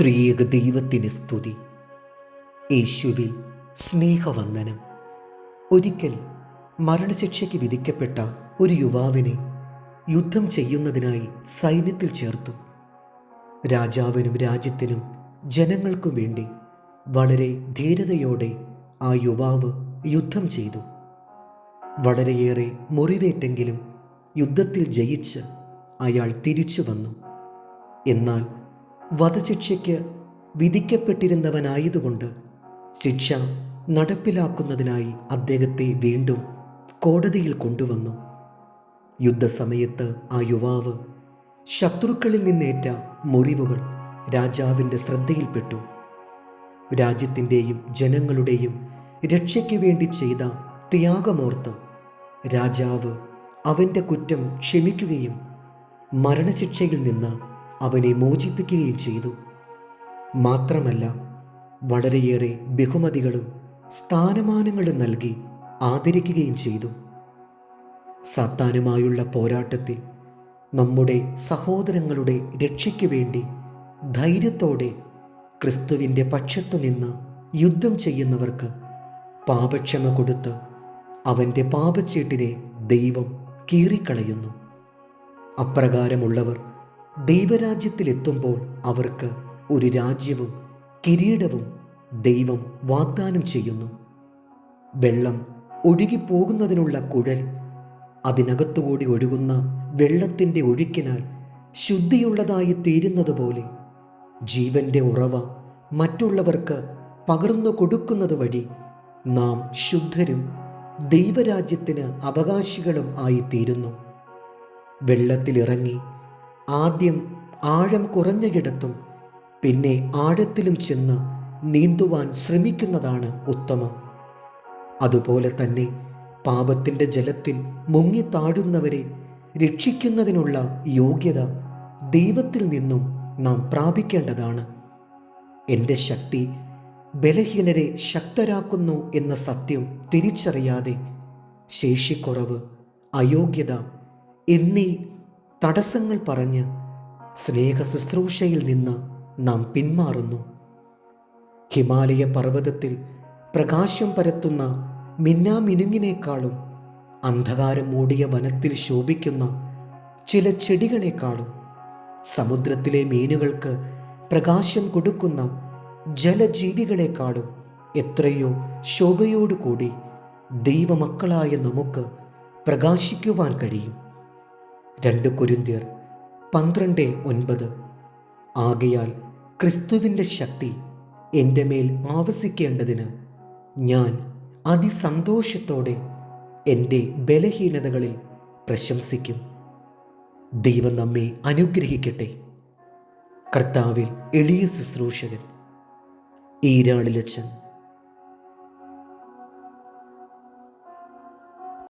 ത്രിയേക ദൈവത്തിന് സ്തുതി. യേശുവിൽ സ്നേഹവന്ദനം. ഒരിക്കൽ മരണശിക്ഷയ്ക്ക് വിധിക്കപ്പെട്ട ഒരു യുവാവിനെ യുദ്ധം ചെയ്യുന്നതിനായി സൈന്യത്തിൽ ചേർത്തു. രാജാവിനും രാജ്യത്തിനും ജനങ്ങൾക്കും വേണ്ടി വളരെ ധീരതയോടെ ആ യുവാവ് യുദ്ധം ചെയ്തു. വളരെയേറെ മുറിവേറ്റെങ്കിലും യുദ്ധത്തിൽ ജയിച്ച് അയാൾ തിരിച്ചു വന്നു. എന്നാൽ വധശിക്ഷയ്ക്ക് വിധിക്കപ്പെട്ടിരുന്നവനായതുകൊണ്ട് ശിക്ഷ നടപ്പിലാക്കുന്നതിനായി അദ്ദേഹത്തെ വീണ്ടും കോടതിയിൽ കൊണ്ടുവന്നു. യുദ്ധസമയത്ത് ആ യുവാവ് ശത്രുക്കളിൽ നിന്നേറ്റ മുറിവുകൾ രാജാവിൻ്റെ ശ്രദ്ധയിൽപ്പെട്ടു. രാജ്യത്തിൻ്റെയും ജനങ്ങളുടെയും രക്ഷയ്ക്ക് വേണ്ടി ചെയ്ത ത്യാഗമോർത്ത് രാജാവ് അവൻ്റെ കുറ്റം ക്ഷമിക്കുകയും മരണശിക്ഷയിൽ നിന്ന് അവനെ മോചിപ്പിക്കുകയും ചെയ്തു. മാത്രമല്ല, വളരെയേറെ ബഹുമതികളും സ്ഥാനമാനങ്ങളും നൽകി ആദരിക്കുകയും ചെയ്തു. സാത്താനുമായുള്ള പോരാട്ടത്തിൽ നമ്മുടെ സഹോദരങ്ങളുടെ രക്ഷയ്ക്ക് വേണ്ടി ധൈര്യത്തോടെ ക്രിസ്തുവിൻ്റെ പക്ഷത്തു നിന്ന് യുദ്ധം ചെയ്യുന്നവർക്ക് പാപക്ഷമ കൊടുത്ത് അവൻ്റെ പാപച്ചീട്ടിനെ ദൈവം കീറിക്കളയുന്നു. അപ്രകാരമുള്ളവർ ദൈവരാജ്യത്തിലെത്തുമ്പോൾ അവർക്ക് ഒരു രാജ്യവും കിരീടവും ദൈവം വാഗ്ദാനം ചെയ്യുന്നു. വെള്ളം ഒഴുകിപ്പോകുന്നതിനുള്ള കുഴൽ അതിനകത്തുകൂടി ഒഴുകുന്ന വെള്ളത്തിൻ്റെ ഒഴുക്കിനാൽ ശുദ്ധിയുള്ളതായി തീരുന്നതുപോലെ ജീവൻ്റെ ഉറവ മറ്റുള്ളവർക്ക് പകർന്നു കൊടുക്കുന്നത് വഴി നാം ശുദ്ധരും ദൈവരാജ്യത്തിന് അവകാശികളും ആയിത്തീരുന്നു. വെള്ളത്തിലിറങ്ങി ആദ്യം ആഴം കുറഞ്ഞയിടത്തും പിന്നെ ആഴത്തിലും ചെന്ന് നീന്തുവാൻ ശ്രമിക്കുന്നതാണ് ഉത്തമം. അതുപോലെ തന്നെ പാപത്തിൻ്റെ ജലത്തിൽ മുങ്ങിത്താഴുന്നവരെ രക്ഷിക്കുന്നതിനുള്ള യോഗ്യത ദൈവത്തിൽ നിന്നും നാം പ്രാപിക്കേണ്ടതാണ്. എൻ്റെ ശക്തി ബലഹീനരെ ശക്തരാക്കുന്നു എന്ന സത്യം തിരിച്ചറിയാതെ ശേഷിക്കുറവ്, അയോഗ്യത എന്നീ തടസ്സങ്ങൾ പറഞ്ഞ് സ്നേഹ ശുശ്രൂഷയിൽ നിന്ന് നാം പിന്മാറുന്നു. ഹിമാലയ പർവ്വതത്തിൽ പ്രകാശം പരത്തുന്ന മിന്നാമിനുങ്ങിനേക്കാളും അന്ധകാരം മൂടിയ വനത്തിൽ ശോഭിക്കുന്ന ചില ചെടികളെക്കാളും സമുദ്രത്തിലെ മീനുകൾക്ക് പ്രകാശം കൊടുക്കുന്ന ജലജീവികളെക്കാളും എത്രയോ ശോഭയോടുകൂടി ദൈവമക്കളായ നമുക്ക് പ്രകാശിക്കുവാൻ കഴിയും. 2 കൊരിന്ത്യർ 12:9. ആകയാൽ ക്രിസ്തുവിൻ്റെ ശക്തി എൻ്റെ മേൽ ആവസിക്കേണ്ടതിന് ഞാൻ അതിസന്തോഷത്തോടെ എൻ്റെ ബലഹീനതകളിൽ പ്രശംസിക്കും. ദൈവം നമ്മെ അനുഗ്രഹിക്കട്ടെ. കർത്താവിൽ എളിയ ശുശ്രൂഷകൻ ഈരാളിലച്ചൻ.